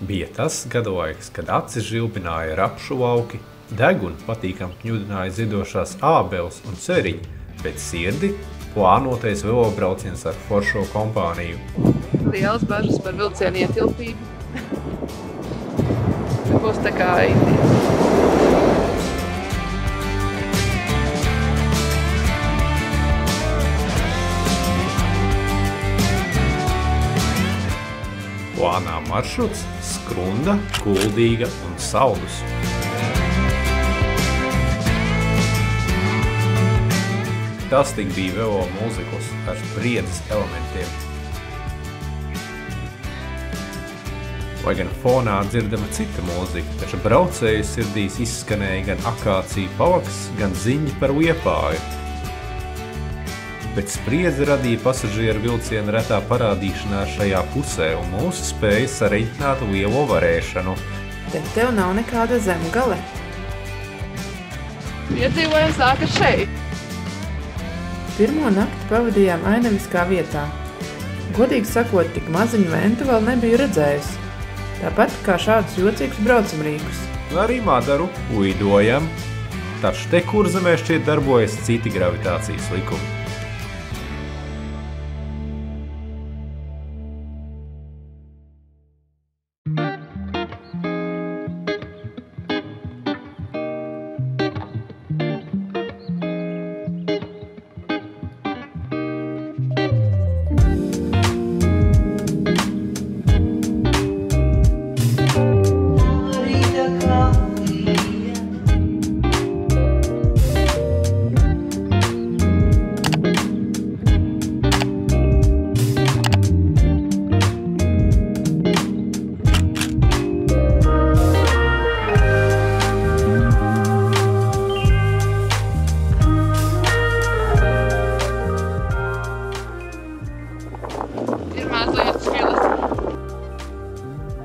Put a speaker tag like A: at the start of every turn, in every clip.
A: Bija tas gadalaiks, kad acis žilbināja rapšu lauki, degunu patīkam kņudināja ziedošās ābeles un ceriņi, bet sirdi plānotais velobrauciens ar foršo kompāniju.
B: Lielas bažas par vilcienu ietilpību. Būs tā kā Indija.
A: Plānā maršruts Skrunda, Kuldīga un Saldus. Tas tik bija velo mūzikls ar spriedzes elementiem. Lai gan fonā dzirdama cita mūzika, taču braucēju sirdīs izskanēja gan akācija pavaks, gan ziņi par Liepāju. Bet spriedze radīja pasažieru vilcienu retā parādīšanās šajā pusē un mūsu spēja sareiķināt lielo varēšanu.
C: Tad tev nav nekāda zemgale.
B: Piedzīvojums sākas šeit.
C: Pirmo nakti pavadījām Ainaviskā vietā. Godīgi sakot, tik maziņu ventu vēl nebiju redzējusi. Tāpat kā šādus jocīgus braucamrīkus.
A: Arī Madaru lidojam, taču te Kurzemē šķiet darbojas citi gravitācijas likumi.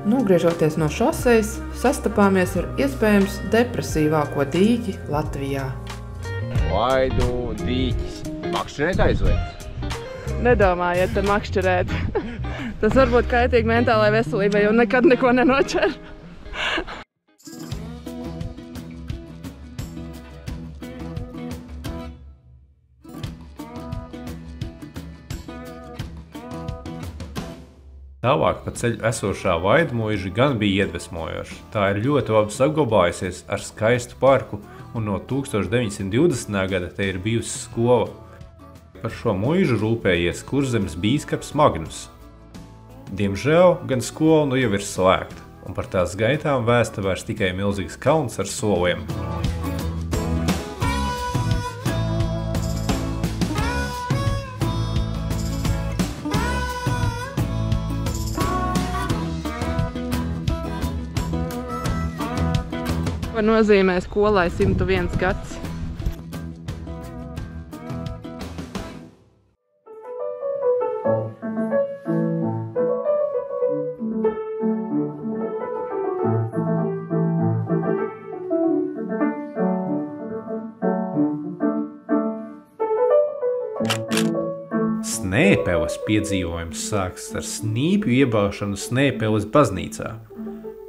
C: Nogriežoties no šosejas, sastapāmies ar iespējams depresīvāko dīķi Latvijā.
D: Vaidu dīķis. Makšķerēt aizliegts?
B: Nedomājiet te makšķerēt. Tas var būt kaitīgi mentālai veselībai un nekad neko nenoķer.
A: Tālāk pa ceļu esošā Vaidmuiža gan bija iedvesmojoša. Tā ir ļoti labi saglabājusies ar skaistu parku un no 1920. gada te ir bijusi skola. Par šo muižu rūpējies Kurzemes bīskaps Magnus. Diemžēl gan skola nu jau ir slēgta, un par tās gaitām vēsta vairs tikai milzīgs kalns ar soliem.
B: Ko nozīmē skolai 101 gads?
A: Snēpeles piedzīvojums sāks ar snīpju iebāšanu Snēpeles baznīcā.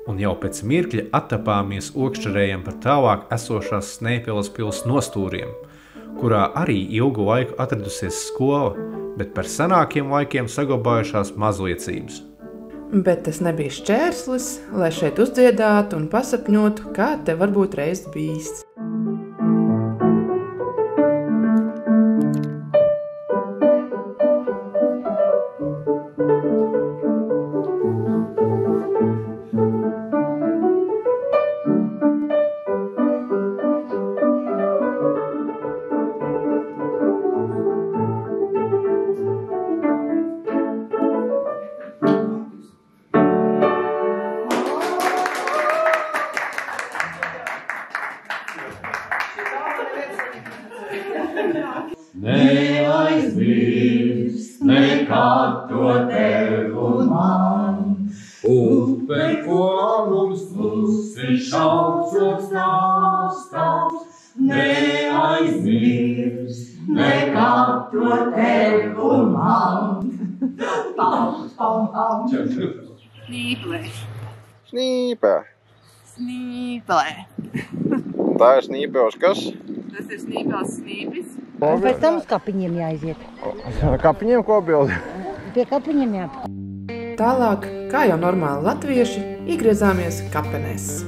A: Un jau pēc mirkļa attapāmies okšķerējam par tālāk esošās Snēpeles pils nostūriem, kurā arī ilgu laiku atradusies skola, bet par senākiem laikiem saglabājušās mazliecības.
C: Bet tas nebija šķērslis, lai šeit uzdziedātu un pasapņotu, kā te varbūt reiz bijis.
E: Neaizmirs nekad to tev un man. Upe, ko mums klusi šaucot stāstās, neaizmirs nekad to tev un man.
B: Nīblē.
F: Snīpe.
B: Snīpelē.
F: Un tā ir snīpevs kas?
B: Tas ir snīpels snīpis.
G: Un pēc tam uz kapiņiem jāiziet.
F: Kapiņiem kobildi.
G: Pie kapiņiem jā.
C: Tālāk, kā jau normāli latvieši, iegriezāmies kapenēs.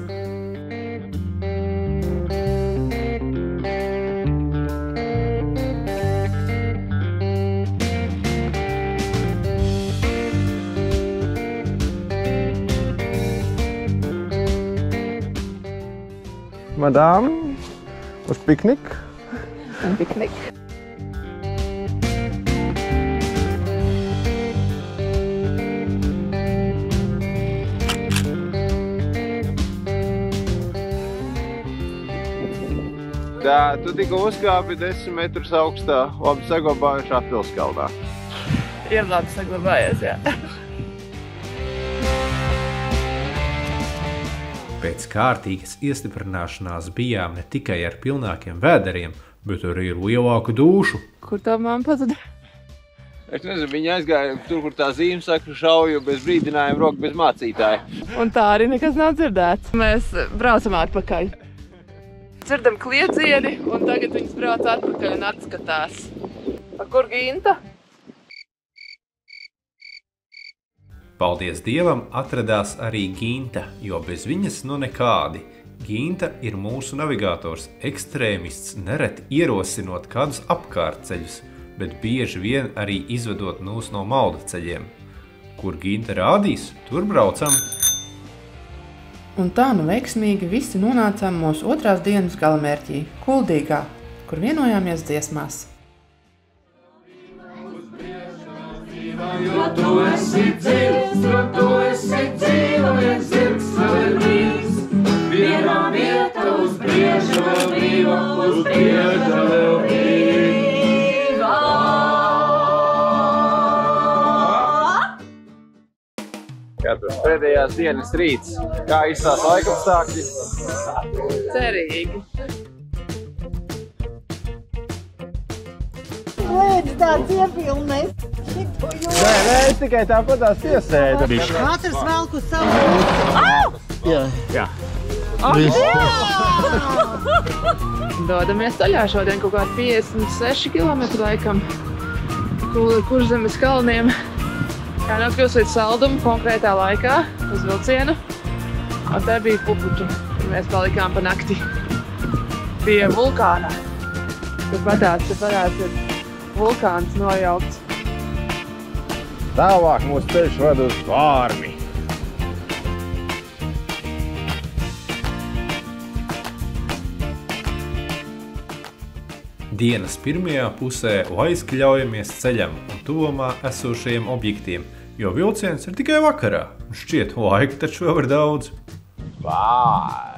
F: Madām, uz pikniku.
B: Piknik.
F: Tā, tu tikko uzkāpi 10 metrus augstā, labi saglabājušā pilskalnā.
B: Ir labi saglabājies, jā.
A: Pēc kārtīgas iestiprināšanās bijām ne tikai ar pilnākiem vēderiem, bet arī ar lielāku dūšu.
B: Kur tā mamma pazuda?
D: Es nezinu, viņi aizgāja tur, kur tā zīme saka šauju bez brīdinājuma, roku bez mācītāja.
B: Un tā arī nekas nav dzirdēts. Mēs braucam atpakaļ. Dzirdam kliedzieni, un tagad viņas brauc atpakaļ un atskatās. A, kur Ginta?
A: Paldies Dievam, atradās arī Ginta, jo bez viņas nu nekādi. Ginta ir mūsu navigators, ekstrēmists, nereti ierosinot kādus apkārtceļus, bet bieži vien arī izvedot mūs no malda ceļiem. Kur Ginta rādīs, tur braucam.
C: Un tā nu veiksmīgi visi nonācām mūsu otrās dienas galamērķī, Kuldīgā, kur vienojāmies dziesmās.
E: Jo tu esi dzīvs, jo tu esi dzīvojies, zirgs vēl ir brīvs. Vienā vieta uz priekšu vēl brīva, uz priekšu vēl brīva.
D: Katrs pēdējās dienas rīts. Kā izstās laikapstākļi?
B: Cerīgi.
G: Lēdz tāds iepilnēs.
F: Nē, es tikai tāpatās iesēdu.
G: Katrs velku savu.
F: Jā.
B: Dodamies ceļā šodien kaut kādi 56 km laikam. Kurzemes kalniem. Jānokļūst līdz Saldumu konkrētā laikā uz vilcienu. Un te bija Puputu, kur mēs palikām pa nakti pie vulkāna. Turpatās ir vulkāns nojaukts.
F: Tālāk mūsu ceļš ved uz Vārmi.
A: Dienas pirmajā pusē laiski ļaujamies ceļam un tuvumā esošajiem objektiem, jo vilciens ir tikai vakarā. Šķiet, laika taču vēl ir daudz.
F: Vārmi.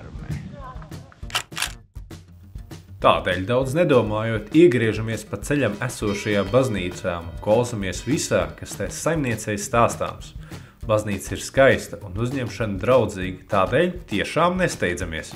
A: Tādēļ daudz nedomājot, iegriežamies pa ceļam esošajā baznīcā un klausamies visā, kas te saimniecei stāstāms. Baznīca ir skaista un uzņemšana draudzīga, tādēļ tiešām nesteidzamies.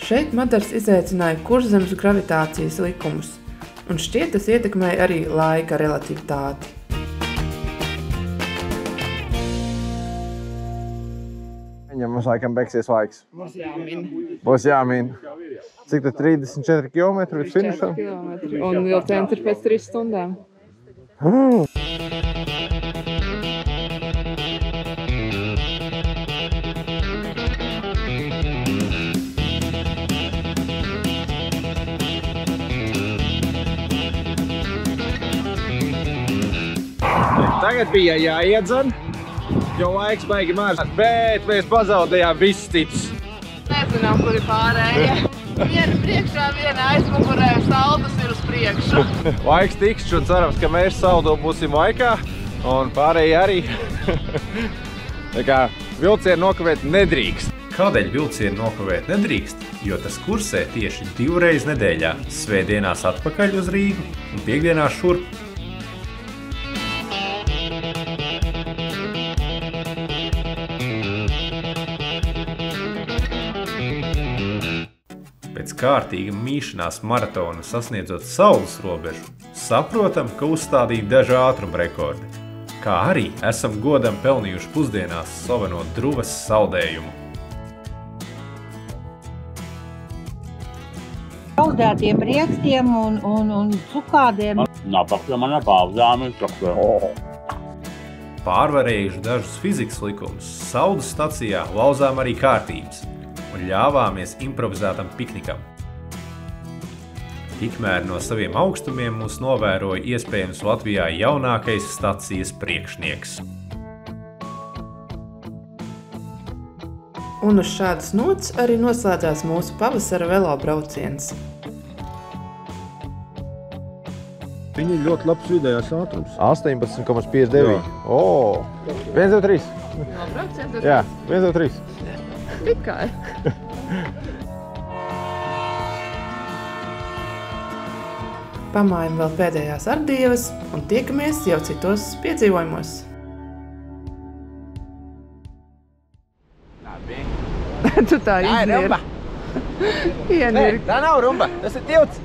C: Šeit Madars izaicināja Kurzemes gravitācijas likumus, un šķiet tas ietekmēja arī laika relativitāti.
F: Viņam mums laikam beigsies laiks.
B: Mums jāmin.
F: Būs jāmin. Cik tad 34 km līdz finišam?
B: 4 km. Un vilciens ir pēc 3 stundām.
D: Tagad bija jāiedzen, jo laiks baigi maz, bet mēs pazaudējām visus citus.
B: Nezinām, kuri pārējie. Viena priekšā, viena aizmugurē, Saldus ir uz priekšu.
F: Laiks tiks un cerams, ka mēs Saldu būsim laikā un pārējie arī. Tā kā vilcienu nokavēt nedrīkst.
A: Kādēļ vilcienu nokavēt nedrīkst? Jo tas kursē tieši 2 reizes nedēļā – svētdienās atpakaļ uz Rīgu un piekdienās šurp. Pēc kārtīga mīšanās maratona sasniedzot saules robežu, saprotam, ka uzstādīt daži ātruma rekordi, kā arī esam godam pelnījuši pusdienās slaveno druvas saldējumu.
G: Auzdētiem riekstiem un cukādiem.
H: Napaklama na pauzām.
A: Pārvarējuši dažus fizikas likumus, saules stacijā lauzām arī kārtības un ļāvāmies improvizētam piknikam. Tikmēr no saviem augstumiem mūs novēroja iespējams Latvijā jaunākais stacijas priekšnieks.
C: Un uz šādas nots arī noslēdzās mūsu pavasara velo brauciens.
D: Viņa ir ļoti labs vidējās ātrums.
F: 18,59. O! 1, 2, 3.
B: Brauciens,
F: Jā, 1, 2, 3.
B: tikai.
C: Pamājam vēl pēdējās ardievas un tiekamies jau citos piedzīvojumos.
B: Tu tā iznir. Ienir.
D: Tā nav rumba, tas ir tilts.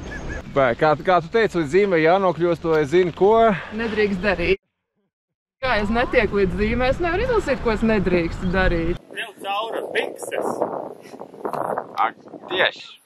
D: Kā tu teici, līdz zīmē jānokļūst, to es zinu, ko?
B: Nedrīkst darīt. Kā es netieku līdz zīmē, es nevaru izlasīt, ko es nedrīkstu darīt.
H: Tev caura bikses.
F: Ak, tieši.